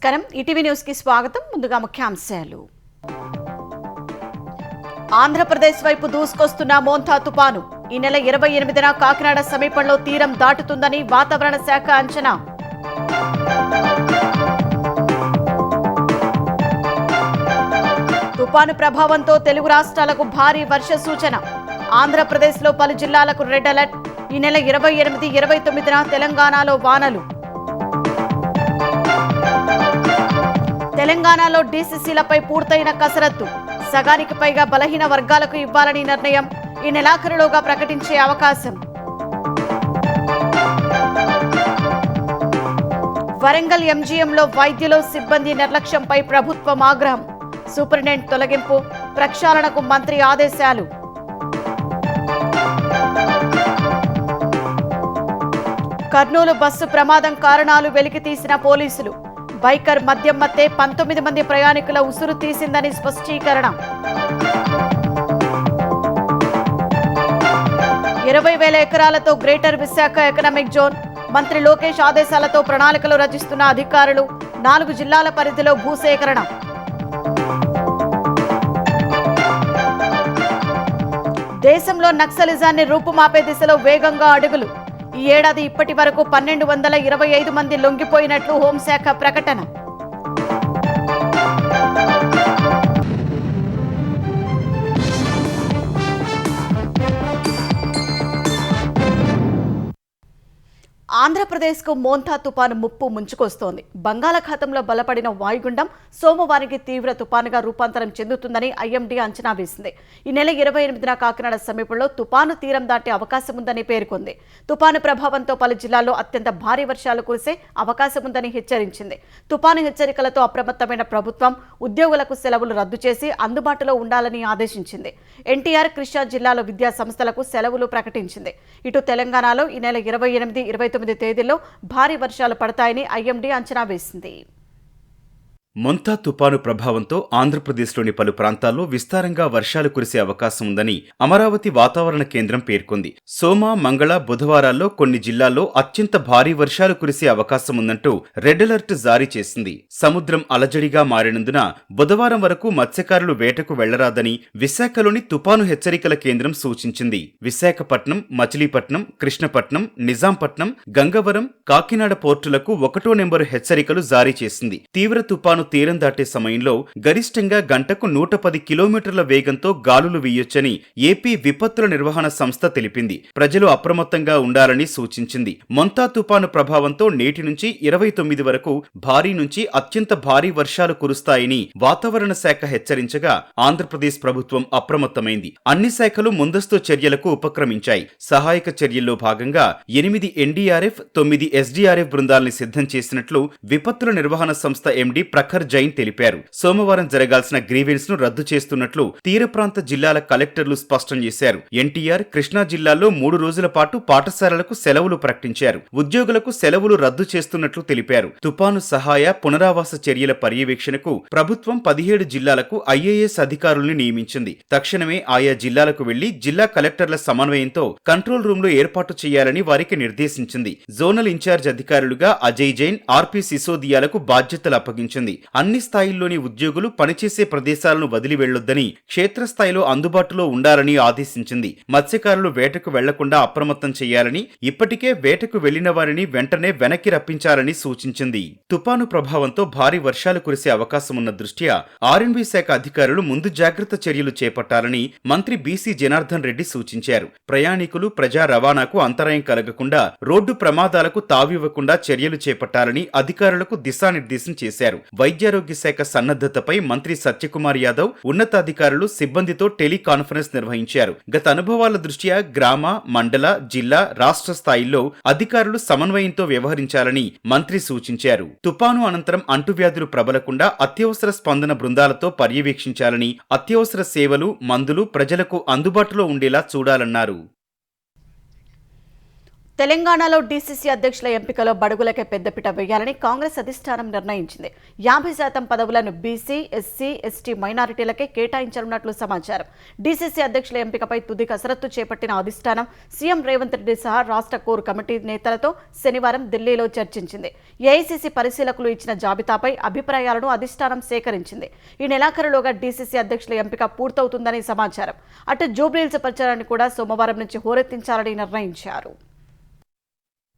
నమస్కారం ETV news కి స్వాగతం. ముందుగా ముఖ్యాంశాలు. ఆంధ్రప్రదేశ్ వైపు దూసుకొస్తున్న మోంతా తుపాను ఈ నెల 28న కాకినాడ సమీపంలో తీరం దాటుతుందని వాతావరణ శాఖ అంచనా. తుపాను ప్రభావంతో తెలుగు రాష్ట్రాలకు భారీ వర్ష సూచన. ఆంధ్రప్రదేశ్లో పలు జిల్లాలకు రెడ్ అలర్ట్. ఈ నెల 28, 29న తెలంగాణలో వానలు. తెలంగాణలో డీసీసీలపై పూర్తయిన కసరత్తు. సగానికి పైగా బలహీన వర్గాలకు ఇవ్వాలని నిర్ణయం. ఈ నెలాఖరులోగా ప్రకటించే అవకాశం. వరంగల్ ఎంజీఎంలో వైద్యులు సిబ్బంది నిర్లక్ష్యంపై ప్రభుత్వం ఆగ్రహం. సూపరింటెండెంట్ తొలగింపు, ప్రక్షాళనకు మంత్రి ఆదేశాలు. కర్నూలు బస్సు ప్రమాదం కారణాలు వెలికితీసిన పోలీసులు. బైకర్ మద్యం మత్తే 19 మంది ప్రయాణికుల ఉసురు తీసిందని స్పష్టీకరణ. 20,000 ఎకరాలతో గ్రేటర్ విశాఖ ఎకనామిక్ జోన్. మంత్రి లోకేష్ ఆదేశాలతో ప్రణాళికలు రచిస్తున్న అధికారులు. 4 జిల్లాల పరిధిలో భూసేకరణ. దేశంలో నక్సలిజాన్ని రూపుమాపే దిశలో వేగంగా అడుగులు. ఈ ఏడాది ఇప్పటి వరకు 1225 మంది లొంగిపోయినట్లు హోంశాఖ ప్రకటన. ఆంధ్రప్రదేశ్కు మోంతా తుపాను ముప్పు ముంచుకొస్తోంది. బంగాళాఖాతంలో బలపడిన వాయుగుండం సోమవారికి తీవ్ర తుపానుగా రూపాంతరం చెందుతుందని ఐఎండీ అంచనా వేసింది. ఈ నెల 28న కాకినాడ సమీపంలో తుపాను తీరం దాటే అవకాశం ఉందని పేర్కొంది. తుపాను ప్రభావంతో పలు జిల్లాల్లో అత్యంత భారీ వర్షాలు కురిసే అవకాశం ఉందని హెచ్చరించింది. తుపాను హెచ్చరికలతో అప్రమత్తమైన ప్రభుత్వం ఉద్యోగులకు సెలవులు రద్దు చేసి అందుబాటులో ఉండాలని ఆదేశించింది. ఎన్టీఆర్, కృష్ణా జిల్లాలో విద్యా సంస్థలకు సెలవులు ప్రకటించింది. ఇటు తెలంగాణలో ఈ నెల 28, 29 తేదీల్లో భారీ వర్షాలు పడతాయని ఐఎండీ అంచనా వేసింది. మోంతా తుపాను ప్రభావంతో ఆంధ్రప్రదేశ్లోని పలు ప్రాంతాల్లో విస్తారంగా వర్షాలు కురిసే అవకాశం ఉందని అమరావతి వాతావరణ కేంద్రం పేర్కొంది. సోమ, మంగళ, బుధవారాల్లో కొన్ని జిల్లాల్లో అత్యంత భారీ వర్షాలు కురిసే అవకాశం ఉందంటూ రెడ్ అలర్ట్ జారీ చేసింది. సముద్రం అలజడిగా మారినందున బుధవారం వరకు మత్స్యకారులు వేటకు వెళ్లరాదని విశాఖలోని తుపాను హెచ్చరికల కేంద్రం సూచించింది. విశాఖపట్నం, మచిలీపట్నం, కృష్ణపట్నం, నిజాంపట్నం, గంగవరం, కాకినాడ పోర్టులకు 1వ నెంబరు హెచ్చరికలు జారీ చేసింది. తీవ్ర తుపాను తీరం దాటే సమయంలో గరిష్టంగా గంటకు 110 కిలోమీటర్ల వేగంతో గాలులు వీయొచ్చని ఏపీ విపత్తుల నిర్వహణ సంస్థ తెలిపింది. ప్రజలు అప్రమత్తంగా ఉండాలని సూచించింది. మోంతా తుపాను ప్రభావంతో నేటి నుంచి 29 వరకు భారీ నుంచి అత్యంత భారీ వర్షాలు కురుస్తాయని వాతావరణ శాఖ హెచ్చరించగా ఆంధ్రప్రదేశ్ ప్రభుత్వం అప్రమత్తమైంది. అన్ని శాఖలు ముందస్తు చర్యలకు ఉపక్రమించాయి. సహాయక చర్యల్లో భాగంగా 8 ఎన్డీఆర్ఎఫ్, 9 ఎస్డీఆర్ఎఫ్ బృందాల్ని సిద్ధం చేసినట్లు విపత్తుల నిర్వహణ సంస్థ ఎండీ ప్రఖర్ జైన్ తెలిపారు. సోమవారం జరగాల్సిన గ్రీవెన్స్ ను రద్దు చేస్తున్నట్లు తీర ప్రాంత జిల్లాల కలెక్టర్లు స్పష్టం చేశారు. ఎన్టీఆర్, కృష్ణా జిల్లాల్లో 3 రోజుల పాటు పాఠశాలలకు సెలవులు ప్రకటించారు. ఉద్యోగులకు సెలవులు రద్దు చేస్తున్నట్లు తెలిపారు. తుపాను సహాయ పునరావాస చర్యల పర్యవేక్షణకు ప్రభుత్వం 17 జిల్లాలకు ఐఏఎస్ అధికారుల్ని నియమించింది. తక్షణమే ఆయా జిల్లాలకు వెళ్లి జిల్లా కలెక్టర్ల సమన్వయంతో కంట్రోల్ రూమ్ లో ఏర్పాటు చేయాలని వారికి నిర్దేశించింది. జోనల్ ఇన్ఛార్జ్ అధికారులుగా అజయ్ జైన్, ఆర్పి సిసోదియాలకు బాధ్యతలు అప్పగించింది. అన్ని స్థాయిల్లోని ఉద్యోగులు పనిచేసే ప్రదేశాలను వదిలి వెళ్లొద్దని, క్షేత్రస్థాయిలో అందుబాటులో ఉండాలని ఆదేశించింది. మత్స్యకారులు వేటకు వెళ్లకుండా అప్రమత్తం చేయాలని, ఇప్పటికే వేటకు వెళ్లిన వారిని వెంటనే వెనక్కి రప్పించాలని సూచించింది. తుపాను ప్రభావంతో భారీ వర్షాలు కురిసే అవకాశం ఉన్న దృష్ట్యా ఆర్ఎండ్బీ శాఖ అధికారులు ముందు జాగ్రత్త చర్యలు చేపట్టాలని మంత్రి బీసీ జనార్దన్ రెడ్డి సూచించారు. ప్రయాణికులు, ప్రజా రవాణాకు అంతరాయం కలగకుండా, రోడ్డు ప్రమాదాలకు తావివ్వకుండా చర్యలు చేపట్టాలని అధికారులకు దిశానిర్దేశం చేశారు. వైద్యారోగ్య శాఖ సన్నద్ధతపై మంత్రి సత్యకుమార్ యాదవ్, ఉన్నతాధికారులు, సిబ్బందితో టెలికాన్ఫరెన్స్ నిర్వహించారు. గత అనుభవాల దృష్ట్యా గ్రామ, మండల, జిల్లా, రాష్ట్ర స్థాయిల్లో అధికారులు సమన్వయంతో వ్యవహరించాలని మంత్రి సూచించారు. తుపాను అనంతరం అంటువ్యాధులు ప్రబలకుండా అత్యవసర స్పందన బృందాలతో పర్యవేక్షించాలని, అత్యవసర సేవలు, మందులు ప్రజలకు అందుబాటులో ఉండేలా చూడాలన్నారు. తెలంగాణలో డీసీసీ అధ్యక్షుల ఎంపికలో బడుగులకే పెద్దపీట వేయాలని కాంగ్రెస్ అధిష్టానం నిర్ణయించింది. 50% పదవులను బీసీ, ఎస్సీ, ఎస్టీ మైనారిటీలకే కేటాయించనున్నట్లు సమాచారం. డీసీసీ అధ్యక్షుల ఎంపికపై తుది కసరత్తు చేపట్టిన అధిష్టానం సీఎం రేవంత్ రెడ్డి సహా రాష్ట్ర కోర్ కమిటీ నేతలతో శనివారం ఢిల్లీలో చర్చించింది. ఏఐసీసీ పరిశీలకులు ఇచ్చిన జాబితాపై అభిప్రాయాలను అధిష్టానం సేకరించింది. ఈ నెలాఖరులోగా డీసీసీ అధ్యక్షుల ఎంపిక పూర్తవుతుందని సమాచారం. అటు జూబ్లీహిల్స్ ప్రచారాన్ని కూడా సోమవారం నుంచి హోరెత్తించాలని నిర్ణయించారు.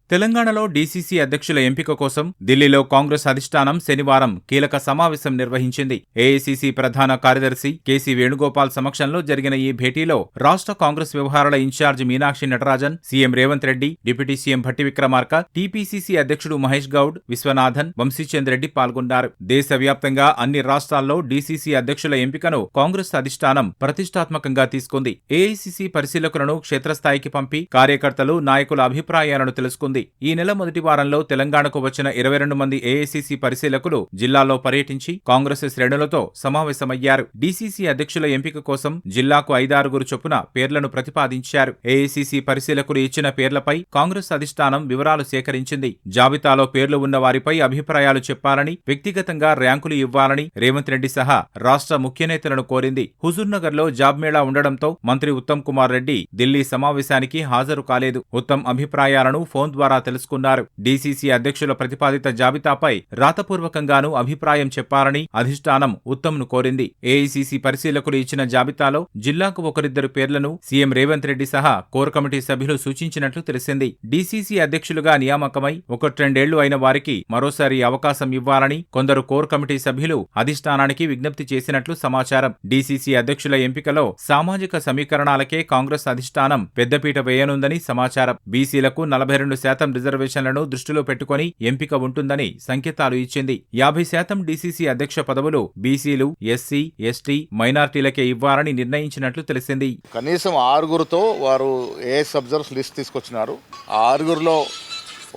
తెలంగాణలో డీసీసీ అధ్యక్షుల ఎంపిక కోసం ఢిల్లీలో కాంగ్రెస్ అధిష్టానం శనివారం కీలక సమావేశం నిర్వహించింది. ఏఐసీసీ ప్రధాన కార్యదర్శి కేసీ వేణుగోపాల్ సమక్షంలో జరిగిన ఈ భేటీలో రాష్ట్ర కాంగ్రెస్ వ్యవహారాల ఇన్ఛార్జి Meenakshi Natarajan, CM Revanth Reddy, deputy CM Bhatti Vikramarka, TPCC అధ్యక్షుడు మహేష్ గౌడ్, విశ్వనాథన్, వంశీచంద్ రెడ్డి పాల్గొన్నారు. దేశవ్యాప్తంగా అన్ని రాష్ట్రాల్లో డీసీసీ అధ్యక్షుల ఎంపికను కాంగ్రెస్ అధిష్టానం ప్రతిష్టాత్మకంగా తీసుకుంది. ఏఐసీసీ పరిశీలకులను క్షేత్రస్థాయికి పంపి కార్యకర్తలు, నాయకుల అభిప్రాయాలను తెలుసుకుంది. ఈ నెల మొదటి వారంలో తెలంగాణకు వచ్చిన 22 మంది ఏఐసీసీ పరిశీలకులు జిల్లాలో పర్యటించి కాంగ్రెస్ శ్రేణులతో సమావేశమయ్యారు. డీసీసీ అధ్యక్షుల ఎంపిక కోసం జిల్లాకు 5-6 చొప్పున పేర్లను ప్రతిపాదించారు. ఏఐసీసీ పరిశీలకులు ఇచ్చిన పేర్లపై కాంగ్రెస్ అధిష్టానం వివరాలు సేకరించింది. జాబితాలో పేర్లు ఉన్న వారిపై అభిప్రాయాలు చెప్పాలని, వ్యక్తిగతంగా ర్యాంకులు ఇవ్వాలని రేవంత్ రెడ్డి సహా రాష్ట్ర ముఖ్య నేతలను కోరింది. హుజూర్నగర్లో జాబ్ మేళా ఉండడంతో మంత్రి ఉత్తమ్ కుమార్ రెడ్డి ఢిల్లీ సమావేశానికి హాజరు కాలేదు. ఉత్తమ్ అభిప్రాయాలను ఫోన్ ద్వారా తెలుసుకున్నారు. డీసీసీ అధ్యక్షుల ప్రతిపాదిత జాబితాపై రాతపూర్వకంగానూ అభిప్రాయం చెప్పాలని అధిష్టానం ఉత్తమ్ను కోరింది. ఏఐసీసీ పరిశీలకులు ఇచ్చిన జాబితాలో జిల్లాకు 1-2 పేర్లను సీఎం రేవంత్ రెడ్డి సహా కోర్ కమిటీ సభ్యులు సూచించినట్లు తెలిసింది. డీసీసీ అధ్యక్షులుగా నియామకమై 1-2 అయిన వారికి మరోసారి అవకాశం ఇవ్వాలని కొందరు కోర్ కమిటీ సభ్యులు అధిష్టానానికి విజ్ఞప్తి చేసినట్లు సమాచారం. డీసీసీ అధ్యక్షుల ఎంపికలో సామాజిక సమీకరణాలకే కాంగ్రెస్ అధిష్టానం పెద్దపీట వేయనుందని సమాచారం. బీసీలకు 42% రిజర్వేషన్లను దృష్టిలో పెట్టుకుని ఎంపిక ఉంటుందని సంకేతాలు ఇచ్చింది. 50% డీసీసీ అధ్యక్ష పదవులు బీసీలు, ఎస్సీ, ఎస్టీ మైనార్టీలకే ఇవ్వాలని నిర్ణయించినట్లు తెలిసింది. కనీసం 6 వారు ఏఎస్ అబ్జర్వర్స్ లిస్ట్ తీసుకొచ్చినారు. ఆ 6లో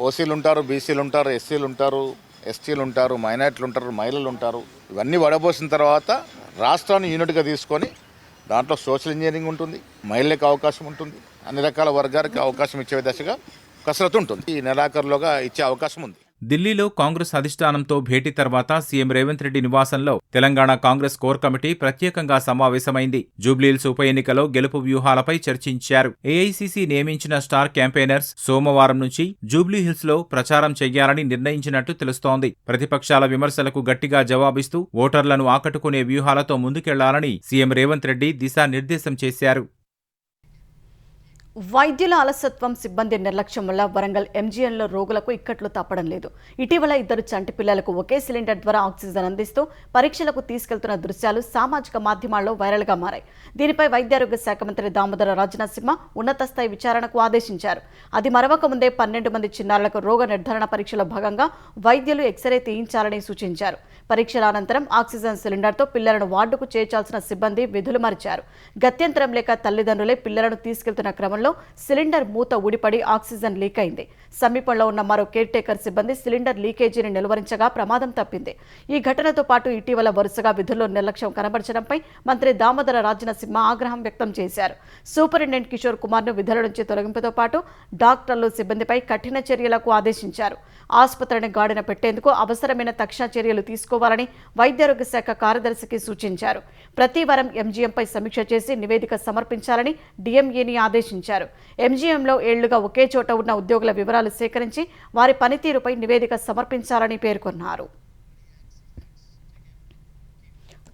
ఓసీలు ఉంటారు, బీసీలు ఉంటారు, ఎస్సీలు ఉంటారు, ఎస్టీలు ఉంటారు, మైనార్టీలు ఉంటారు, మహిళలు ఉంటారు. ఇవన్నీ వడబోసిన తర్వాత రాష్ట్రాన్ని యూనిట్గా తీసుకొని దాంట్లో సోషల్ ఇంజనీరింగ్ ఉంటుంది, మహిళలకు అవకాశం ఉంటుంది, అన్ని రకాల వర్గాలకు అవకాశం ఇచ్చే దశగా కసరత్తు ఉంటుంది. ఈ నెలాఖరులోగా ఇచ్చే అవకాశం ఉంది. ఢిల్లీలో కాంగ్రెస్ అధిష్టానంతో భేటీ తర్వాత సీఎం రేవంత్ రెడ్డి నివాసంలో తెలంగాణ కాంగ్రెస్ కోర్ కమిటీ ప్రత్యేకంగా సమావేశమైంది. జూబ్లీహిల్స్ ఉప ఎన్నికలో గెలుపు వ్యూహాలపై చర్చించారు. ఏఐసీసీ నియమించిన స్టార్ క్యాంపెయినర్స్ సోమవారం నుంచి జూబ్లీహిల్స్ లో ప్రచారం చెయ్యాలని నిర్ణయించినట్టు తెలుస్తోంది. ప్రతిపక్షాల విమర్శలకు గట్టిగా జవాబిస్తూ ఓటర్లను ఆకట్టుకునే వ్యూహాలతో ముందుకెళ్లాలని సీఎం రేవంత్ రెడ్డి దిశానిర్దేశం చేశారు. వైద్యుల అలసత్వం, సిబ్బంది నిర్లక్ష్యం వల్ల వరంగల్ ఎంజీఎంలో రోగులకు ఇక్కట్లు తప్పడం లేదు. ఇటీవల 2 చంటి పిల్లలకు ఒకే సిలిండర్ ద్వారా ఆక్సిజన్ అందిస్తూ పరీక్షలకు తీసుకెళ్తున్న దృశ్యాలు సామాజిక మాధ్యమాల్లో వైరల్గా మారాయి. దీనిపై వైద్యారోగ్య శాఖ మంత్రి దామోదర రాజనరసింహ ఉన్నత స్థాయి విచారణకు ఆదేశించారు. అది మరవక ముందే 12 మంది చిన్నారులకు రోగ నిర్ధారణ పరీక్షలో భాగంగా వైద్యులు ఎక్స్రే తీయించాలని సూచించారు. పరీక్షల అనంతరం ఆక్సిజన్ సిలిండర్తో పిల్లలను వార్డుకు చేర్చాల్సిన సిబ్బంది విధులు మరిచారు. గత్యంతరం లేక తల్లిదండ్రులే పిల్లలను తీసుకెళ్తున్న క్రమంలో సిలిండర్ మూత ఊడిపడి ఆక్సిజన్ లీక్ అయింది. సమీపంలో ఉన్న మరో కేర్ టేకర్ సిబ్బంది సిలిండర్ లీకేజీని నిలువరించగా ప్రమాదం తప్పింది. ఈ ఘటనతో పాటు ఇటీవల వరుసగా విధుల్లో నిర్లక్ష్యం కనబరచడంపై మంత్రి దామోదర రాజనరసింహ ఆగ్రహం వ్యక్తం చేశారు. సూపరింటెండెంట్ కిషోర్ కుమార్ను విధుల నుంచి తొలగింపుతో పాటు డాక్టర్లు, సిబ్బందిపై కఠిన చర్యలకు ఆదేశించారు. ఆసుపత్రిని గాడిన పెట్టేందుకు అవసరమైన తక్షణ చర్యలు తీసుకోవాలని వైద్యారోగ్య శాఖ కార్యదర్శికి సూచించారు. ప్రతి వారం ఎంజీఎంపై సమీక్ష చేసి నివేదిక సమర్పించాలని డీఎంఏని ఆదేశించారు. ఎంజీఎంలో ఏళ్లుగా ఒకే చోట ఉన్న ఉద్యోగుల వివరాలు సేకరించి వారి పనితీరుపై నివేదిక సమర్పించాలని పేర్కొన్నారు.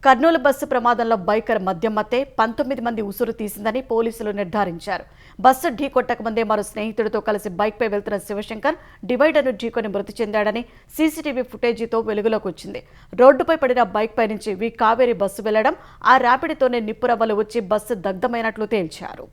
కర్నూలు బస్సు ప్రమాదంలో బైకర్ మద్యం మత్తే 19 మంది ఉసురు తీసిందని పోలీసులు నిర్ధారించారు. బస్సు ఢీకొట్టకముందే మరో స్నేహితుడితో కలిసి బైక్పై వెళ్తున్న శివశంకర్ డివైడర్ను ఢీకొని మృతి చెందాడని సీసీటీవీ ఫుటేజీతో వెలుగులోకి వచ్చింది. రోడ్డుపై పడిన బైక్పై నుంచి వి కావేరి బస్సు వెళ్లడం, ఆ ర్యాపిడ్తోనే నిప్పురవ్వలు వచ్చి బస్సు దగ్ధమైనట్లు తేల్చారు.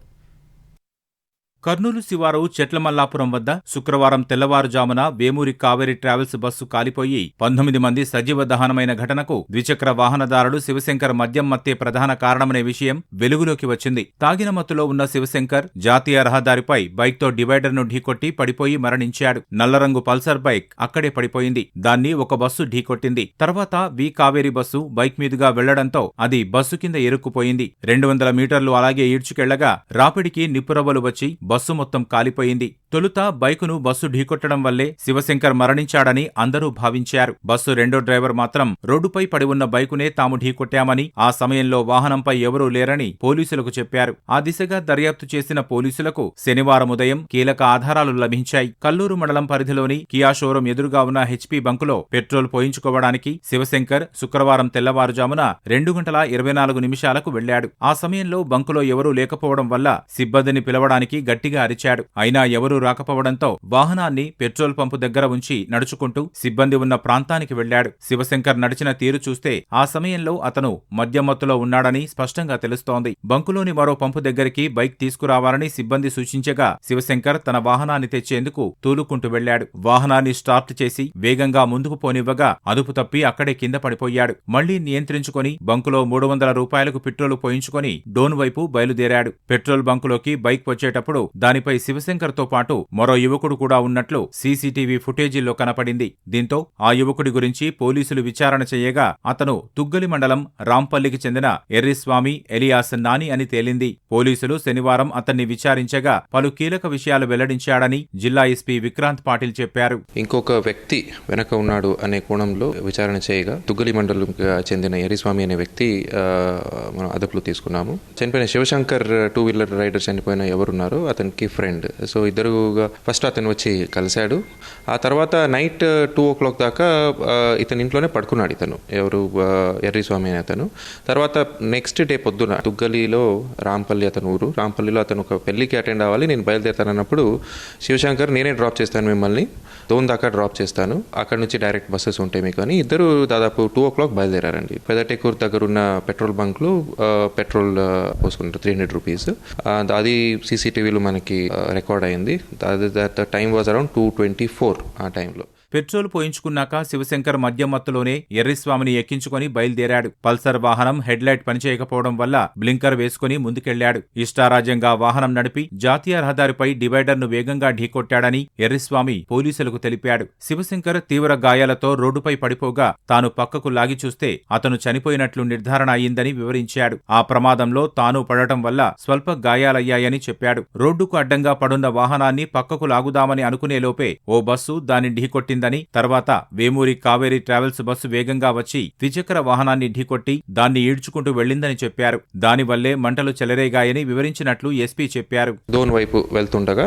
కర్నూలు శివారు చెట్లమల్లాపురం వద్ద శుక్రవారం తెల్లవారుజామున వేమూరి కావేరి ట్రావెల్స్ బస్సు కాలిపోయి 19 మంది సజీవ దహనమైన ఘటనకు ద్విచక్ర వాహనదారుడు శివశంకర్ మద్యం మత్తే ప్రధాన కారణమనే విషయం వెలుగులోకి వచ్చింది. తాగిన మత్తులో ఉన్న శివశంకర్ జాతీయ రహదారిపై బైక్తో డివైడర్ను ఢీకొట్టి పడిపోయి మరణించాడు. నల్లరంగు పల్సర్ బైక్ అక్కడే పడిపోయింది. దాన్ని ఒక బస్సు ఢీకొట్టింది. తర్వాత వి కావేరి బస్సు బైక్ మీదుగా వెళ్లడంతో అది బస్సు కింద ఇరుక్కుపోయింది. 200 మీటర్లు అలాగే ఈడ్చుకెళ్లగా రాపిడికి నిప్పురవ్వలు వచ్చి బస్సు మొత్తం కాలిపోయింది. తొలుత బైకును బస్సు ఢీకొట్టడం వల్లే శివశంకర్ మరణించాడని అందరూ భావించారు. బస్సు రెండో డ్రైవర్ మాత్రం రోడ్డుపై పడి ఉన్న బైకునే తాము ఢీకొట్టామని, ఆ సమయంలో వాహనంపై ఎవరూ లేరని పోలీసులకు చెప్పారు. ఆ దిశగా దర్యాప్తు చేసిన పోలీసులకు శనివారం ఉదయం కీలక ఆధారాలు లభించాయి. కల్లూరు మండలం పరిధిలోని కియా షోరూం ఎదురుగా ఉన్న హెచ్పీ బంకులో పెట్రోల్ పోయించుకోవడానికి శివశంకర్ శుక్రవారం తెల్లవారుజామున 2:24 వెళ్లాడు. ఆ సమయంలో బంకులో ఎవరూ లేకపోవడం వల్ల సిబ్బందిని పిలవడానికి గట్టిగా అరిచాడు. అయినా ఎవరూ రాకపోవడంతో వాహనాన్ని పెట్రోల్ పంపు దగ్గర ఉంచి నడుచుకుంటూ సిబ్బంది ఉన్న ప్రాంతానికి వెళ్లాడు. శివశంకర్ నడిచిన తీరు చూస్తే ఆ సమయంలో అతను మద్యమత్తులో ఉన్నాడని స్పష్టంగా తెలుస్తోంది. బంకులోని మరో పంపు దగ్గరికి బైక్ తీసుకురావాలని సిబ్బంది సూచించగా శివశంకర్ తన వాహనాన్ని తెచ్చేందుకు తూలుకుంటూ వెళ్లాడు. వాహనాన్ని స్టార్ట్ చేసి వేగంగా ముందుకు పోనివ్వగా అదుపు తప్పి అక్కడే కింద పడిపోయాడు. మళ్లీ నియంత్రించుకొని బంకులో 300 రూపాయలకు పెట్రోల్ పోయించుకొని డోన్ వైపు బయలుదేరాడు. పెట్రోల్ బంకులోకి బైక్ వచ్చేటప్పుడు దానిపై శివశంకర్ తో పాటు మరో యువకుడు కూడా ఉన్నట్లు సీసీటీవీ ఫుటేజీల్లో కనపడింది. దీంతో ఆ యువకుడి గురించి పోలీసులు విచారణ చేయగా అతను తుగ్గలి మండలం రాంపల్లికి చెందిన ఎర్రిస్వామి ఎలియాస్ నాని అని తేలింది. పోలీసులు శనివారం అతన్ని విచారించగా పలు కీలక విషయాలు వెల్లడించాడని జిల్లా ఎస్పీ విక్రాంత్ పాటిల్ చెప్పారు. ఇంకొక వ్యక్తి వెనక ఉన్నాడు అనే కోణంలో విచారణ చేయగా తుగ్గలి మండలం చెందిన ఎర్రిస్వామి అనే వ్యక్తి మనం అదుపులో తీసుకున్నాము. చనిపోయిన శివశంకర్ 2-వీలర్ రైడర్ చనిపోయిన ఎవరున్నారో అతనికి ఫ్రెండ్. సో ఇద్దరుగా ఫస్ట్ అతను వచ్చి కలిశాడు. ఆ తర్వాత నైట్ 2 దాకా ఇతని ఇంట్లోనే పడుకున్నాడు. ఇతను ఎవరు ఎర్రిస్వామి అనే అతను. తర్వాత నెక్స్ట్ డే పొద్దున తుగ్గలిలో రాంపల్లి అతను ఊరు, రాంపల్లిలో అతను ఒక పెళ్లికి అటెండ్ అవ్వాలి, నేను బయలుదేరుతానన్నప్పుడు శివశంకర్ నేనే డ్రాప్ చేస్తాను, మిమ్మల్ని దోన్ దాకా డ్రాప్ చేస్తాను, అక్కడ నుంచి డైరెక్ట్ బస్సెస్ ఉంటాయి మీకు అని ఇద్దరు దాదాపు 2 బయలుదేరారండి. పెదటెక్కూరు దగ్గర ఉన్న పెట్రోల్ బంక్లో పెట్రోల్ పోసుకుంటారు 300 రూపీస్. అది సీసీటీవీలో మనకి రికార్డ్ అయింది. టైం వాజ్ అరౌండ్ 2:24 ఆ టైంలో. పెట్రోల్ పోయించుకున్నాక శివశంకర్ మద్యమత్తులోనే ఎర్రిస్వామిని ఎక్కించుకొని బయలుదేరాడు. పల్సర్ వాహనం హెడ్లైట్ పనిచేయకపోవడం వల్ల బ్లింకర్ వేసుకుని ముందుకెళ్లాడు. ఇష్టారాజ్యంగా వాహనం నడిపి జాతీయ రహదారిపై డివైడర్ను వేగంగా ఢీకొట్టాడని ఎర్రిస్వామి పోలీసులకు తెలిపాడు. శివశంకర్ తీవ్ర గాయాలతో రోడ్డుపై పడిపోగా తాను పక్కకు లాగి చూస్తే అతను చనిపోయినట్లు నిర్ధారణ అయ్యిందని వివరించాడు. ఆ ప్రమాదంలో తాను పడటం వల్ల స్వల్ప గాయాలయ్యాయని చెప్పాడు. రోడ్డుకు అడ్డంగా పడున్న వాహనాన్ని పక్కకు లాగుదామని అనుకునేలోపే ఓ బస్సు దాన్ని ఢీకొట్టింది. తర్వాత వేమూరి కావేరీ ట్రావెల్స్ బస్సు వేగంగా వచ్చి ద్విచక్ర వాహనాన్ని ఢీకొట్టి దాన్ని ఈడ్చుకుంటూ వెళ్లిందని చెప్పారు. దానివల్లే మంటలు చెలరేగాయని వివరించినట్లు ఎస్పీ చెప్పారు. దోన్ వైపు వెళ్తుండగా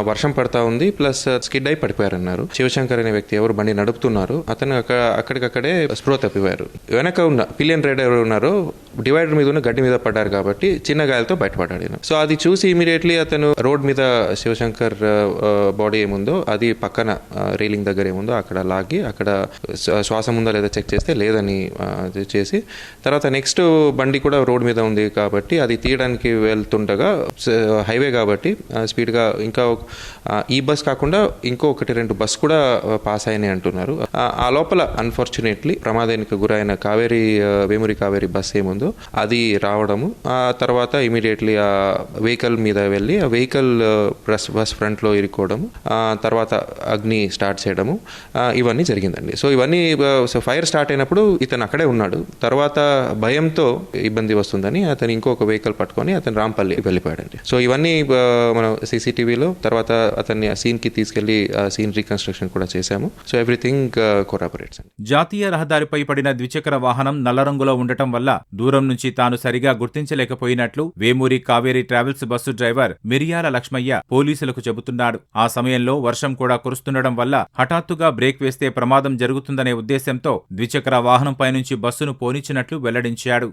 వర్షం పడతా ఉంది, ప్లస్ స్కిడ్ అయి పడిపోయారన్నారు. శివశంకర్ అనే వ్యక్తి ఎవరు బండి నడుపుతున్నారు అతను అక్కడికక్కడే స్పృహ తప్పిపోయారు. వెనక ఉన్న పిలియన్ రైడర్ ఎవరు ఉన్నారో డివైడర్ మీద ఉన్న గడ్డి మీద పడ్డారు కాబట్టి చిన్న గాయాలతో బయటపడ్డాడు. సో అది చూసి ఇమీడియట్లీ అతను రోడ్ మీద శివశంకర్ బాడీ ఏముందో అది పక్కన రైలింగ్ దగ్గర ఏముందో అక్కడ లాగి అక్కడ శ్వాసం ఉందా లేదా చెక్ చేస్తే లేదని చేసి తర్వాత నెక్స్ట్ బండి కూడా రోడ్ మీద ఉంది కాబట్టి అది తీయడానికి వెళ్తుండగా హైవే కాబట్టి స్పీడ్గా ఇంకా ఈ బస్ కాకుండా ఇంకో 1-2 బస్ కూడా పాస్ అయినాయి అంటున్నారు. ఆ లోపల అన్ఫార్చునేట్లీ ప్రమాదానికి గురైన వేమూరి కావేరీ బస్ ఏముందో అది రావడము, ఆ తర్వాత ఇమీడియట్లీ ఆ వెహికల్ మీద వెళ్ళి ఆ వెహికల్ బస్ ఫ్రంట్లో ఇరుక్కోవడము, తర్వాత అగ్ని స్టార్ట్ చేయడము, ఇవన్నీ జరిగిందండి. సో ఇవన్నీ ఫైర్ స్టార్ట్ అయినప్పుడు ఇతను అక్కడే ఉన్నాడు. తర్వాత భయంతో ఇబ్బంది వస్తుందని అతను ఇంకొక వెహికల్ పట్టుకొని అతను రాంపల్లి వెళ్ళిపోయాడండి. సో ఇవన్నీ మనం సీసీటీవీలో తర్వాత అతన్ని ఆ సీన్ కి తీసుకెళ్లి ఆ సీన్ రీకన్స్ట్రక్షన్ కూడా చేశాము. So everything corroborates. జాతీయ రహదారిపై పడిన ద్విచక్ర వాహనం నల్ల రంగులో ఉండటం వల్ల దూరం నుంచి తాను సరిగా గుర్తించలేకపోయినట్లు Vemuri Kaveri travels bus driver Miriyala Lakshmaiah పోలీసులకు చెబుతున్నాడు. ఆ సమయంలో వర్షం కూడా కురుస్తుండటం వల్ల హఠాత్తుగా బ్రేక్ వేస్తే ప్రమాదం జరుగుతుందనే ఉద్దేశంతో ద్విచక్ర వాహనంపై నుంచి బస్సును పోనిచ్చినట్లు వెల్లడించాడు.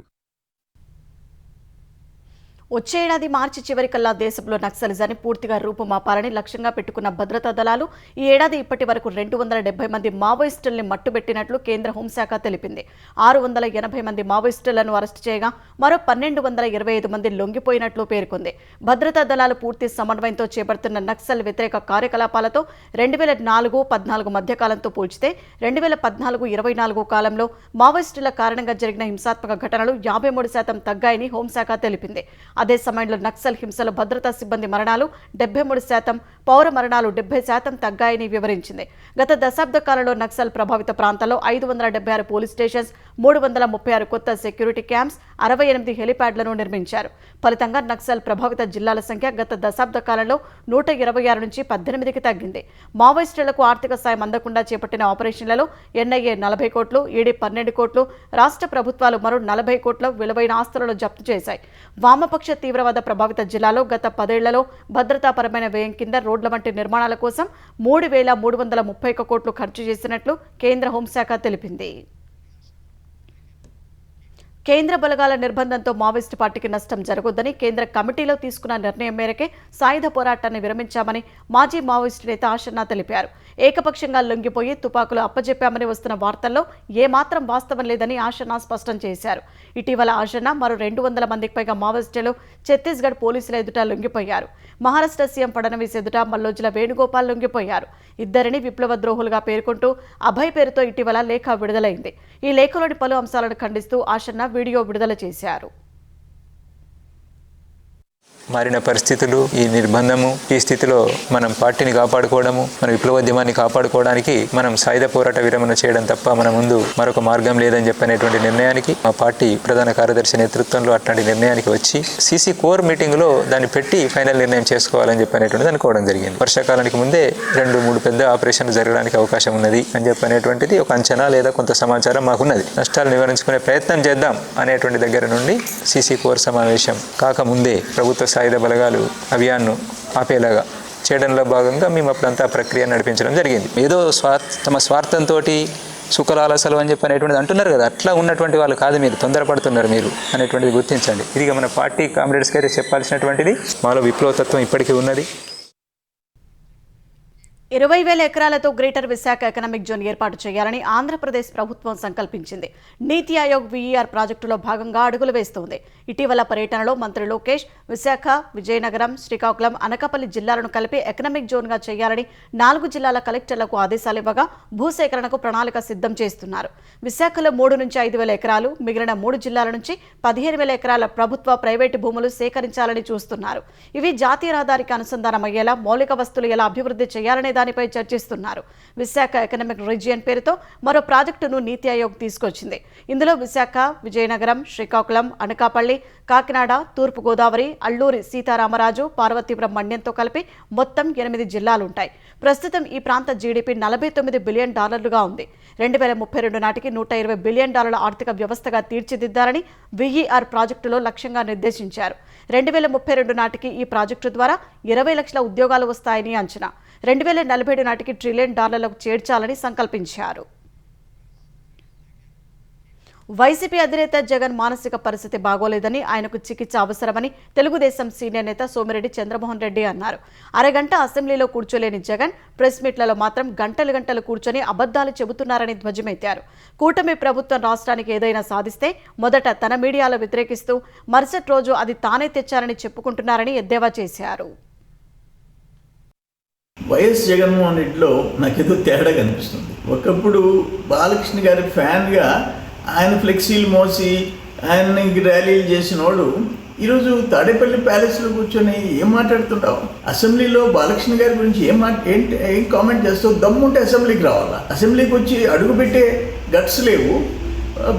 వచ్చే ఏడాది మార్చి చివరికల్లా దేశంలో నక్సలిజాన్ని పూర్తిగా రూపుమాపాలని లక్ష్యంగా పెట్టుకున్న భద్రతా దళాలు ఈ ఏడాది ఇప్పటి వరకు 270 మంది మావోయిస్టుల్ని మట్టుబెట్టినట్లు కేంద్ర హోంశాఖ తెలిపింది. 680 మంది మావోయిస్టులను అరెస్టు చేయగా మరో 1225 మంది లొంగిపోయినట్లు పేర్కొంది. భద్రతా దళాలు పూర్తి సమన్వయంతో చేపడుతున్న నక్సల్ వ్యతిరేక కార్యకలాపాలతో 2004-14 మధ్యకాలంతో పోల్చితే 2014-24 కాలంలో మావోయిస్టుల కారణంగా జరిగిన హింసాత్మక ఘటనలు 53% తగ్గాయని హోంశాఖ తెలిపింది. అదే సమయంలో నక్సల్ హింసలో భద్రతా సిబ్బంది మరణాలు 73%, పౌర మరణాలు 70% తగ్గాయని వివరించింది. గత దశాబ్ద కాలంలో నక్సల్ ప్రభావిత ప్రాంతాల్లో 576 పోలీస్ స్టేషన్స్, 336 కొత్త సెక్యూరిటీ క్యాంప్స్, 68 హెలిప్యాడ్లను నిర్మించారు. ఫలితంగా నక్సల్ ప్రభావిత జిల్లాల సంఖ్య గత దశాబ్ద కాలంలో 126 నుంచి 18కి తగ్గింది. మావోయిస్టులకు ఆర్థిక సాయం అందకుండా చేపట్టిన ఆపరేషన్లలో ఎన్ఐఏ 40 కోట్లు, ఈడీ 12 కోట్లు, రాష్ట్ర ప్రభుత్వాలు మరో 40 కోట్ల విలువైన ఆస్తులను జప్తు చేశాయి. వామపక్ష తీవ్రవాద ప్రభావిత జిల్లాలో గత 10 ఏళ్లలో భద్రతాపరమైన వ్యయం కింద రోడ్ల వంటి నిర్మాణాల కోసం 3,331 కోట్లు ఖర్చు చేసినట్లు కేంద్ర హోంశాఖ తెలిపింది. కేంద్ర బలగాల నిర్బంధంతో మావోయిస్టు పార్టీకి నష్టం జరగొద్దని కేంద్ర కమిటీలో తీసుకున్న నిర్ణయం మేరకే సాయుధ పోరాటాన్ని విరమించామని మాజీ మావోయిస్టు నేత ఆషన్న తెలిపారు. ఏకపక్షంగా లొంగిపోయి తుపాకులు అప్పజెప్పామని వస్తున్న వార్తల్లో ఏమాత్రం వాస్తవం లేదని ఆషన్న స్పష్టం చేశారు. ఇటీవల ఆషన్న మరో 200 మందికి పైగా మావోయిస్టులు ఛత్తీస్గఢ్ పోలీసుల ఎదుట లొంగిపోయారు. మహారాష్ట్ర సీఎం ఫడ్నవీస్ ఎదుట మల్లోజుల వేణుగోపాల్ లొంగిపోయారు. ఇద్దరిని విప్లవ ద్రోహులుగా పేర్కొంటూ అభయ్ పేరుతో ఇటీవల లేఖ విడుదలైంది. ఈ లేఖలోని పలు అంశాలను ఖండిస్తూ ఆషన్న వీడియో విడుదల చేశారు. మారిన పరిస్థితులు, ఈ నిర్బంధము, ఈ స్థితిలో మనం పార్టీని కాపాడుకోవడము, మన విప్లవోద్యమాన్ని కాపాడుకోవడానికి మనం సాయుధ పోరాట విరమణ చేయడం తప్ప మన ముందు మరొక మార్గం లేదని చెప్పనేటువంటి నిర్ణయానికి మా పార్టీ ప్రధాన కార్యదర్శి నేతృత్వంలో అట్లాంటి నిర్ణయానికి వచ్చి సీసీ కోర్ మీటింగ్లో దాన్ని పెట్టి ఫైనల్ నిర్ణయం చేసుకోవాలని చెప్పనేటువంటిది అనుకోవడం జరిగింది. వర్షాకాలానికి ముందే 2-3 పెద్ద ఆపరేషన్లు జరగడానికి అవకాశం ఉన్నది అని చెప్పనేటువంటిది ఒక అంచనా లేదా కొంత సమాచారం మాకున్నది. నష్టాలు నివారించుకునే ప్రయత్నం చేద్దాం అనేటువంటి దగ్గర నుండి సీసీ కోర్ సమావేశం కాకముందే ప్రభుత్వ సాయుధ బలగాలు అభియాన్ను ఆపేలాగా చేయడంలో భాగంగా మేము అప్పుడంతా ప్రక్రియ నడిపించడం జరిగింది. ఏదో తమ స్వార్థంతో సుఖలాలసలు అని చెప్పి అనేటువంటిది అంటున్నారు కదా, అట్లా ఉన్నటువంటి వాళ్ళు కాదు, మీరు తొందరపడుతున్నారు మీరు అనేటువంటిది గుర్తించండి. ఇది మన పార్టీ కామ్రేడ్స్కి అయితే చెప్పాల్సినటువంటిది. మాలో విప్లవతత్వం ఇప్పటికీ ఉన్నది. 20,000 ఎకరాలతో గ్రేటర్ విశాఖ ఎకనామిక్ జోన్ ఏర్పాటు చేయాలని ఆంధ్రప్రదేశ్ ప్రభుత్వం సంకల్పించింది. నీతి ఆయోగ్ వీఈఆర్ ప్రాజెక్టులో భాగంగా అడుగులు వేస్తోంది. ఇటీవల పర్యటనలో మంత్రి లోకేష్ విశాఖ, విజయనగరం, శ్రీకాకుళం, అనకాపల్లి జిల్లాలను కలిపి ఎకనామిక్ జోన్గా చేయాలని 4 జిల్లాల కలెక్టర్లకు ఆదేశాలు ఇవ్వగా భూసేకరణకు ప్రణాళిక సిద్ధం చేస్తున్నారు. విశాఖలో 3 నుంచి 5,000 ఎకరాలు, మిగిలిన 3 జిల్లాల నుంచి 15,000 ఎకరాల ప్రభుత్వ, ప్రైవేటు భూములు సేకరించాలని చూస్తున్నారు. ఇవి జాతీయ రహదారికి అనుసంధానమయ్యేలా మౌలిక వస్తువులు ఎలా అభివృద్ధి చేయాలనే దానిపై చర్చిస్తున్నారు. విశాఖ ఎకనామిక్ రీజియన్ పేరుతో మరో ప్రాజెక్టును నీతి ఆయోగ్ తీసుకొచ్చింది. ఇందులో విశాఖ, విజయనగరం, శ్రీకాకుళం, అనకాపల్లి, కాకినాడ, తూర్పు గోదావరి, అల్లూరి సీతారామరాజు, పార్వతీపురం మండ్యంతో కలిపి మొత్తం 8 జిల్లాలుంటాయి. ప్రస్తుతం ఈ ప్రాంత జీడీపీ $49 బిలియన్ ఉంది. 2032 నాటికి $120 బిలియన్ ఆర్థిక వ్యవస్థగా తీర్చిదిద్దాలని వీఈఆర్ ప్రాజెక్టులో లక్ష్యంగా నిర్దేశించారు. 2032 నాటికి ఈ ప్రాజెక్టు ద్వారా 20 లక్షల ఉద్యోగాలు వస్తాయని అంచనా. 2047 నాటికి $1 ట్రిలియన్ చేర్చాలని సంకల్పించారు. వైసీపీ అధినేత జగన్ మానసిక పరిస్థితి బాగోలేదని, ఆయనకు చికిత్స అవసరమని తెలుగుదేశం సీనియర్ నేత సోమిరెడ్డి చంద్రమోహన్ రెడ్డి అన్నారు. అరగంట అసెంబ్లీలో కూర్చోలేని జగన్ ప్రెస్ మీట్లలో మాత్రం గంటలు కూర్చొని అబద్ధాలు చెబుతున్నారని ధ్వజమెత్తారు. కూటమి ప్రభుత్వం రాష్ట్రానికి ఏదైనా సాధిస్తే మొదట తన మీడియాలో వ్యతిరేకిస్తూ మరుసటి రోజు అది తానే తెచ్చారని చెప్పుకుంటున్నారని ఎద్దేవా చేశారు. వైఎస్ జగన్మోహన్ రెడ్డిలో నాకేదో తేడా కనిపిస్తుంది. ఒకప్పుడు బాలకృష్ణ గారి ఫ్యాన్గా ఆయన ఫ్లెక్సీలు మోసి ఆయన్ని ర్యాలీలు చేసిన వాడు ఈరోజు తాడేపల్లి ప్యాలెస్లో కూర్చొని ఏం మాట్లాడుతుంటావు? అసెంబ్లీలో బాలకృష్ణ గారి గురించి ఏం కామెంట్ చేస్తావు? దమ్ముంటే అసెంబ్లీకి రావాలా? అసెంబ్లీకి వచ్చి అడుగుపెట్టే గట్స్ లేవు.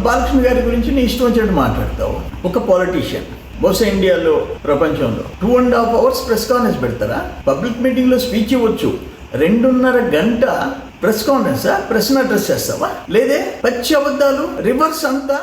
బాలకృష్ణ గారి గురించి నీ ఇష్టం వచ్చినట్టు మాట్లాడతావు. ఒక పాలిటీషియన్ బహుశా ఇండియాలో, ప్రపంచంలో 2.5 hours ప్రెస్ కాన్ఫరెన్స్ పెడతారా? పబ్లిక్ మీటింగ్లో స్పీచ్ ఇవ్వచ్చు. 2.5 గంట ప్రెస్ కాన్ఫరెన్సా? ప్రెస్ని అడ్రస్ చేస్తావా? లేదే పచ్చి అబద్ధాలు, రివర్స్ అంతా.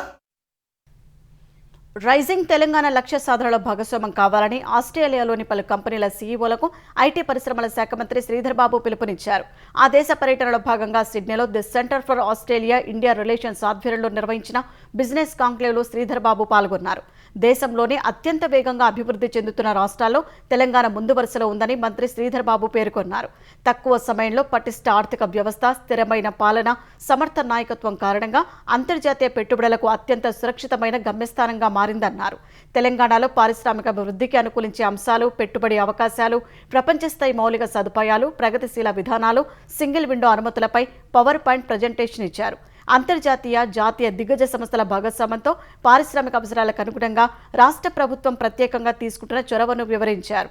రైజింగ్ తెలంగాణ లక్ష్య సాధనలో భాగస్వామ్యం కావాలని ఆస్ట్రేలియాలోని పలు కంపెనీల సీఈఓలకు ఐటీ పరిశ్రమల శాఖ మంత్రి శ్రీధర్ బాబు పిలుపునిచ్చారు. ఆ దేశ పర్యటనలో భాగంగా సిడ్నీలో the centre for Australia India relations ఆధ్వర్యంలో నిర్వహించిన బిజినెస్ కాంక్లేవ్లో శ్రీధర్ బాబు పాల్గొన్నారు. దేశంలోనే అత్యంత వేగంగా అభివృద్ధి చెందుతున్న రాష్ట్రాల్లో తెలంగాణ ముందు వరుసలో ఉందని మంత్రి శ్రీధర్ బాబు పేర్కొన్నారు. తక్కువ సమయంలో పటిష్ట ఆర్థిక వ్యవస్థ, స్థిరమైన పాలన, సమర్థ నాయకత్వం కారణంగా అంతర్జాతీయ పెట్టుబడులకు అత్యంత సురక్షితమైన గమ్యస్థానంగా మారిందన్నారు. తెలంగాణలో పారిశ్రామిక అభివృద్ధికి అనుకూలించే అంశాలు, పెట్టుబడి అవకాశాలు, ప్రపంచ స్థాయి మౌలిక సదుపాయాలు, ప్రగతిశీల విధానాలు, సింగిల్ విండో అనుమతులపై పవర్ పాయింట్ ప్రజెంటేషన్ ఇచ్చారు. అంతర్జాతీయ, జాతీయ దిగ్గజ సంస్థల భాగస్వామ్యంతో పారిశ్రామిక అవసరాలకు అనుగుణంగా రాష్ట్ర ప్రభుత్వం ప్రత్యేకంగా తీసుకుంటున్న చొరవను వివరించారు.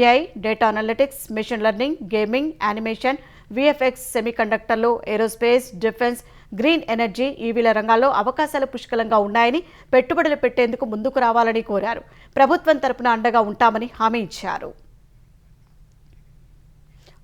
AI, data analytics, machine learning, gaming, animation, VFX, సెమీకండక్టర్లు, ఏరోస్పేస్, డిఫెన్స్, గ్రీన్ ఎనర్జీ, ఈవీల రంగాల్లో అవకాశాలు పుష్కలంగా ఉన్నాయని, పెట్టుబడులు పెట్టేందుకు ముందుకు రావాలని కోరారు. ప్రభుత్వం తరపున అండగా ఉంటామని హామీ ఇచ్చారు.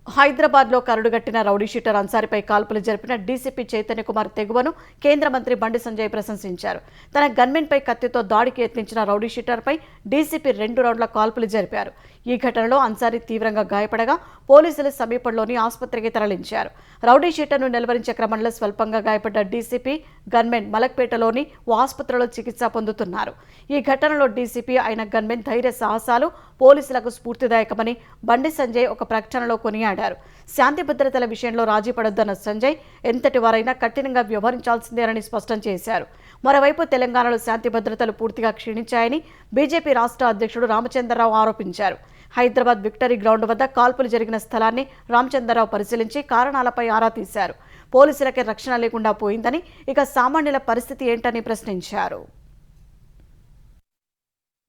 హైదరాబాద్లో కరుడుగట్టిన రౌడీ షీటర్ అన్సారీపై కాల్పులు జరిపిన డీసీపీ చైతన్య కుమార్ తెగువను కేంద్ర మంత్రి బండి సంజయ్ ప్రశంసించారు. తన గన్మెన్పై కత్తితో దాడికి యత్నించిన రౌడీ షీటర్పై డీసీపీ 2 రౌండ్ల కాల్పులు జరిపారు. ఈ ఘటనలో అన్సారీ తీవ్రంగా గాయపడగా పోలీసులు సమీపంలోని ఆసుపత్రికి తరలించారు. రౌడీ షీటర్ను నిలువరించే క్రమంలో స్వల్పంగా గాయపడ్డ డీసీపీ గన్మెన్ మలక్పేటలోని ఓ ఆసుపత్రిలో చికిత్స పొందుతున్నారు. ఈ ఘటనలో డీసీపీ అయిన గన్మెన్ ధైర్య సాహసాలు పోలీసులకు స్ఫూర్తిదాయకమని బండి సంజయ్ ఒక ప్రకటనలో కొనియాడారు. శాంతి భద్రతల విషయంలో రాజీ పడొద్దన్న సంజయ్ ఎంతటి వారైనా కఠినంగా వ్యవహరించాల్సిందేనని స్పష్టం చేశారు. మరోవైపు తెలంగాణలో శాంతి భద్రతలు పూర్తిగా క్షీణించాయని బీజేపీ రాష్ట్ర అధ్యక్షుడు రామచంద్రరావు ఆరోపించారు. హైదరాబాద్ విక్టరీ గ్రౌండ్ వద్ద కాల్పులు జరిగిన స్థలాన్ని రామచంద్రరావు పరిశీలించి కారణాలపై ఆరా తీశారు. పోలీసులకే రక్షణ లేకుండా పోయిందని, ఇక సామాన్యుల పరిస్థితి ఏంటని ప్రశ్నించారు.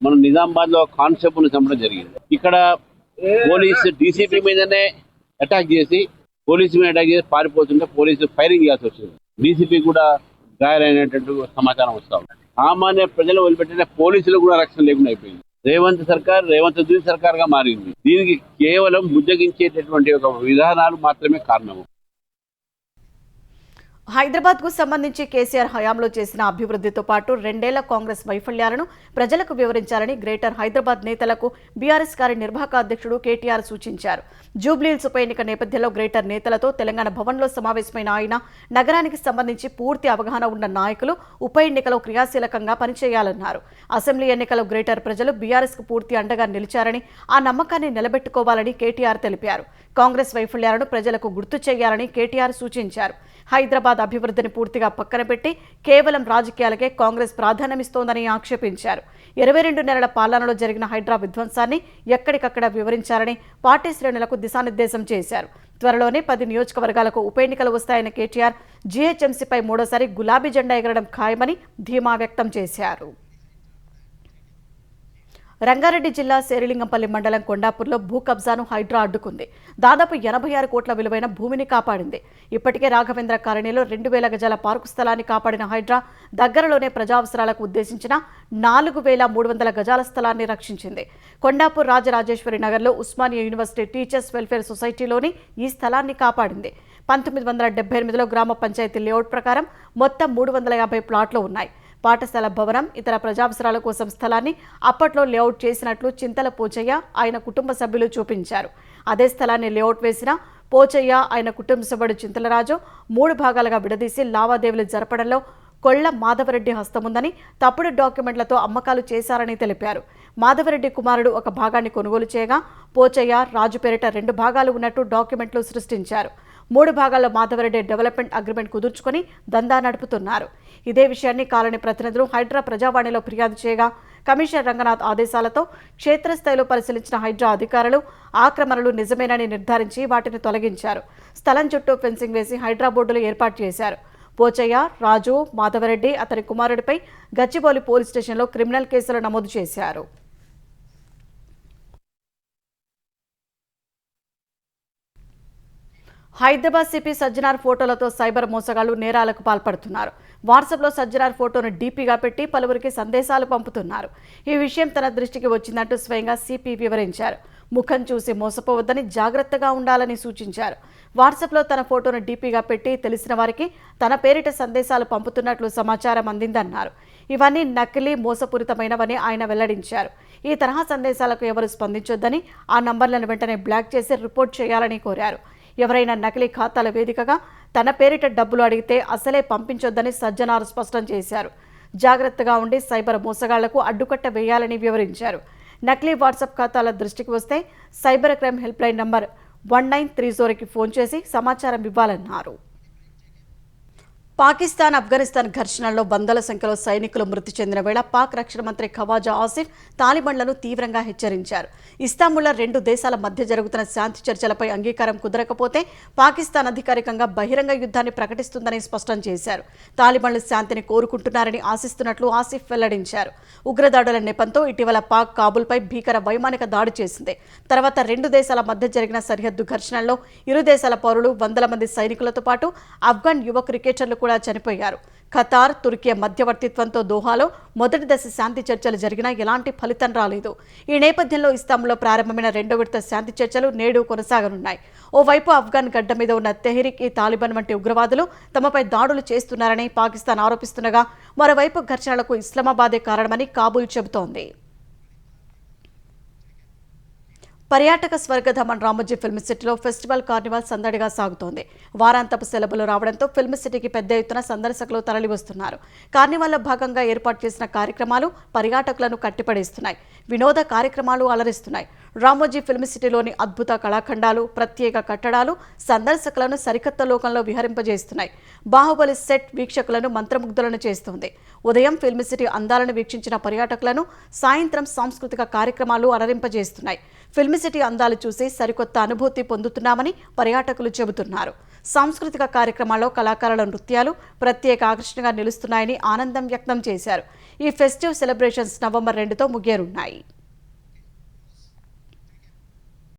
మన నిజామాబాద్ లో కానిస్టేబుల్ చంపడం జరిగింది. ఇక్కడ పోలీసు డీసీపీ మీదనే అటాక్ చేసి పారిపోతుంటే పోలీసులు ఫైరింగ్ చేయాల్సి వచ్చింది. డీసీపీ కూడా గాయాలైనట్టు సమాచారం వస్తా ఉంది. సామాన్య ప్రజలు వదిలిపెట్టిన పోలీసులు కూడా రక్షణ లేకుండా అయిపోయింది. రేవంత్ రెడ్డి సర్కార్ గా మారింది. దీనికి కేవలం బుజ్జగించేటటువంటి ఒక విధానాలు మాత్రమే కారణము. హైదరాబాద్కు సంబంధించి కేసీఆర్ హయాంలో చేసిన అభివృద్ధితో పాటు 2 ఏళ్ల కాంగ్రెస్ వైఫల్యాలను ప్రజలకు వివరించాలని గ్రేటర్ హైదరాబాద్ నేతలకు బీఆర్ఎస్ కార్యనిర్వాహక అధ్యక్షుడు కేటీఆర్ సూచించారు. జూబ్లీహిల్స్ ఉప ఎన్నిక నేపథ్యంలో గ్రేటర్ నేతలతో తెలంగాణ భవన్లో సమావేశమైన ఆయన నగరానికి సంబంధించి పూర్తి అవగాహన ఉన్న నాయకులు ఉప ఎన్నికలో క్రియాశీలకంగా పనిచేయాలన్నారు. అసెంబ్లీ ఎన్నికలో గ్రేటర్ ప్రజలు బీఆర్ఎస్కు పూర్తి అండగా నిలిచారని, ఆ నమ్మకాన్ని నిలబెట్టుకోవాలని కేటీఆర్ తెలిపారు. కాంగ్రెస్ వైఫల్యాలను ప్రజలకు గుర్తు చేయాలని కేటీఆర్ సూచించారు. హైదరాబాద్ అభివృద్ధిని పూర్తిగా పక్కన పెట్టి కేవలం రాజకీయాలకే కాంగ్రెస్ ప్రాధాన్యమిస్తోందని ఆక్షేపించారు. 22 నెలల పాలనలో జరిగిన హైడ్రా విధ్వంసాన్ని ఎక్కడికక్కడ వివరించారని పార్టీ శ్రేణులకు దిశానిర్దేశం చేశారు. త్వరలోనే 10 నియోజకవర్గాలకు ఉప ఎన్నికలు వస్తాయన్న కేటీఆర్ జీహెచ్ఎంసీపై 3వ గులాబీ జెండా ఎగరడం ఖాయమని ధీమా వ్యక్తం చేశారు. రంగారెడ్డి జిల్లా శేరిలింగంపల్లి మండలం కొండాపూర్లో భూ కబ్జాను హైడ్రా అడ్డుకుంది. దాదాపు 86 కోట్ల విలువైన భూమిని కాపాడింది. ఇప్పటికే రాఘవేంద్ర కాలనీలో 2000 గజాల పార్కు స్థలాన్ని కాపాడిన హైడ్రా దగ్గరలోనే ప్రజావసరాలకు ఉద్దేశించిన 4300 గజాల స్థలాన్ని రక్షించింది. కొండాపూర్ రాజరాజేశ్వరి నగర్లో ఉస్మానియా యూనివర్సిటీ టీచర్స్ వెల్ఫేర్ సొసైటీలోని ఈ స్థలాన్ని కాపాడింది. 1978లో గ్రామ పంచాయతీ లేఅవుట్ ప్రకారం మొత్తం 350 ప్లాట్లు ఉన్నాయి. పాఠశాల భవనం, ఇతర ప్రజావసరాల కోసం స్థలాన్ని అప్పట్లో లేఅవుట్ చేసినట్లు చింతల పోచయ్య ఆయన కుటుంబ సభ్యులు చూపించారు. అదే స్థలాన్ని లేఅవుట్ వేసిన పోచయ్య ఆయన కుటుంబ సభ్యుడు చింతలరాజు 3 భాగాలుగా విడదీసి లావాదేవీలు జరపడంలో కొళ్ల మాధవరెడ్డి హస్తముందని, తప్పుడు డాక్యుమెంట్లతో అమ్మకాలు చేశారని తెలిపారు. మాధవరెడ్డి కుమారుడు ఒక భాగాన్ని కొనుగోలు చేయగా పోచయ్య రాజు పేరిట 2 భాగాలు ఉన్నట్టు డాక్యుమెంట్లు సృష్టించారు. 3 భాగాల్లో మాధవరెడ్డి డెవలప్మెంట్ అగ్రిమెంట్ కుదుర్చుకొని దందా నడుపుతున్నారు. ఇదే విషయాన్ని కాలనీ ప్రతినిధులు హైడ్రా ప్రజావాణిలో ఫిర్యాదు చేయగా కమిషనర్ రంగనాథ్ ఆదేశాలతో క్షేత్రస్థాయిలో పరిశీలించిన హైడ్రా అధికారులు ఆక్రమణలు నిజమేనని నిర్ధారించి వాటిని తొలగించారు. స్థలం చుట్టూ ఫెన్సింగ్ వేసి హైడ్రా బోర్డులు ఏర్పాటు చేశారు. పోచయ్య, రాజు, మాధవరెడ్డి, అతని కుమారుడిపై గచ్చిబౌలి పోలీస్ స్టేషన్లో క్రిమినల్ కేసులు నమోదు చేశారు. హైదరాబాద్ సిపి సజ్జనార్ ఫోటోలతో సైబర్ మోసగాళ్లు నేరాలకు పాల్పడుతున్నారు. వాట్సాప్లో సజ్జనార్ ఫోటోను డీపీగా పెట్టి పలువురికి సందేశాలు పంపుతున్నారు. ఈ విషయం తన దృష్టికి వచ్చినట్టు స్వయంగా సిపి వివరించారు. ముఖం చూసి మోసపోవద్దని, జాగ్రత్తగా ఉండాలని సూచించారు. వాట్సాప్లో తన ఫోటోను డీపీగా పెట్టి తెలిసిన వారికి తన పేరిట సందేశాలు పంపుతున్నట్లు సమాచారం అందిందన్నారు. ఇవన్నీ నకిలీ, మోసపూరితమైనవని ఆయన వెల్లడించారు. ఈ తరహా సందేశాలకు ఎవరు స్పందించొద్దని, ఆ నంబర్లను వెంటనే బ్లాక్ చేసి రిపోర్ట్ చేయాలని కోరారు. ఎవరైనా నకిలీ ఖాతాల వేదికగా తన పేరిట డబ్బులు అడిగితే అసలే పంపించొద్దని సజ్జనార్ స్పష్టం చేశారు. జాగ్రత్తగా ఉండి సైబర్ మోసగాళ్లకు అడ్డుకట్ట వేయాలని వివరించారు. నకిలీ వాట్సాప్ ఖాతాల దృష్టికి వస్తే cyber crime help line number 1930కి ఫోన్ చేసి సమాచారం ఇవ్వాలన్నారు. పాకిస్తాన్ ఆఫ్ఘనిస్తాన్ ఘర్షణల్లో వందల సంఖ్యలో సైనికులు మృతి చెందిన వేళ పాక్ రక్షణ మంత్రి ఖవాజా ఆసిఫ్ తాలిబాన్లను తీవ్రంగా హెచ్చరించారు. ఇస్తాంబుల్లో 2 దేశాల మధ్య జరుగుతున్న శాంతి చర్చలపై అంగీకారం కుదరకపోతే పాకిస్తాన్ అధికారికంగా బహిరంగ యుద్ధాన్ని ప్రకటిస్తుందని స్పష్టం చేశారు. తాలిబాన్లు శాంతిని కోరుకుంటున్నారని ఆశిస్తున్నట్లు ఆసిఫ్ వెల్లడించారు. ఉగ్రదాడుల నెపంతో ఇటీవల పాక్ కాబూల్పై భీకర వైమానిక దాడి చేసింది. తర్వాత 2 దేశాల మధ్య జరిగిన సరిహద్దు ఘర్షణల్లో ఇరు దేశాల పౌరులు, వందల మంది సైనికులతో పాటు ఆఫ్ఘన్ యువ క్రికెటర్లు కూడా చనిపోయారు. ఖతార్, తుర్కీ మధ్యవర్తిత్వంతో దోహాలో మొదటి దశ శాంతి చర్చలు జరిగినా ఎలాంటి ఫలితం రాలేదు. ఈ నేపథ్యంలో ఇస్తాంబుల్లో ప్రారంభమైన రెండో విడత శాంతి చర్చలు నేడు కొనసాగనున్నాయి. ఓవైపు ఆఫ్ఘన్ గడ్డ మీద ఉన్న తెహ్రీక్ ఈ తాలిబాన్ వంటి ఉగ్రవాదులు తమపై దాడులు చేస్తున్నారని పాకిస్తాన్ ఆరోపిస్తుండగా, మరోవైపు ఘర్షణలకు ఇస్లామాబాదే కారణమని కాబూల్ చెబుతోంది. పర్యాటక స్వర్గధామం రామోజీ ఫిల్మ్ సిటీలో ఫెస్టివల్ కార్నివాల్ సందడిగా సాగుతోంది. వారాంతపు సెలవులు రావడంతో ఫిల్మ్ సిటీకి పెద్ద ఎత్తున సందర్శకులు తరలివస్తున్నారు. కార్నివాల్లో భాగంగా ఏర్పాటు చేసిన కార్యక్రమాలు పర్యాటకులను కట్టిపడేస్తున్నాయి. వినోద కార్యక్రమాలు అలరిస్తున్నాయి. రామోజీ ఫిల్మ్ సిటీలోని అద్భుత కళాఖండాలు, ప్రత్యేక కట్టడాలు సందర్శకులను సరికొత్త లోకంలో విహరింపజేస్తున్నాయి. బాహుబలి సెట్ వీక్షకులను మంత్రముగ్ధులను చేస్తోంది. ఉదయం ఫిల్మ్ సిటీ అందాలను వీక్షించిన పర్యాటకులను సాయంత్రం సాంస్కృతిక కార్యక్రమాలు అలరింపజేస్తున్నాయి. ఫిల్మ్ సిటీ అందాలు చూసి సరికొత్త అనుభూతి పొందుతున్నామని పర్యాటకులు చెబుతున్నారు. సాంస్కృతిక కార్యక్రమాల్లో కళాకారుల నృత్యాలు ప్రత్యేక ఆకర్షణగా నిలుస్తున్నాయని ఆనందం వ్యక్తం చేశారు. ఈ ఫెస్టివ్ సెలబ్రేషన్స్ నవంబర్ 2తో ముగియనున్నాయి.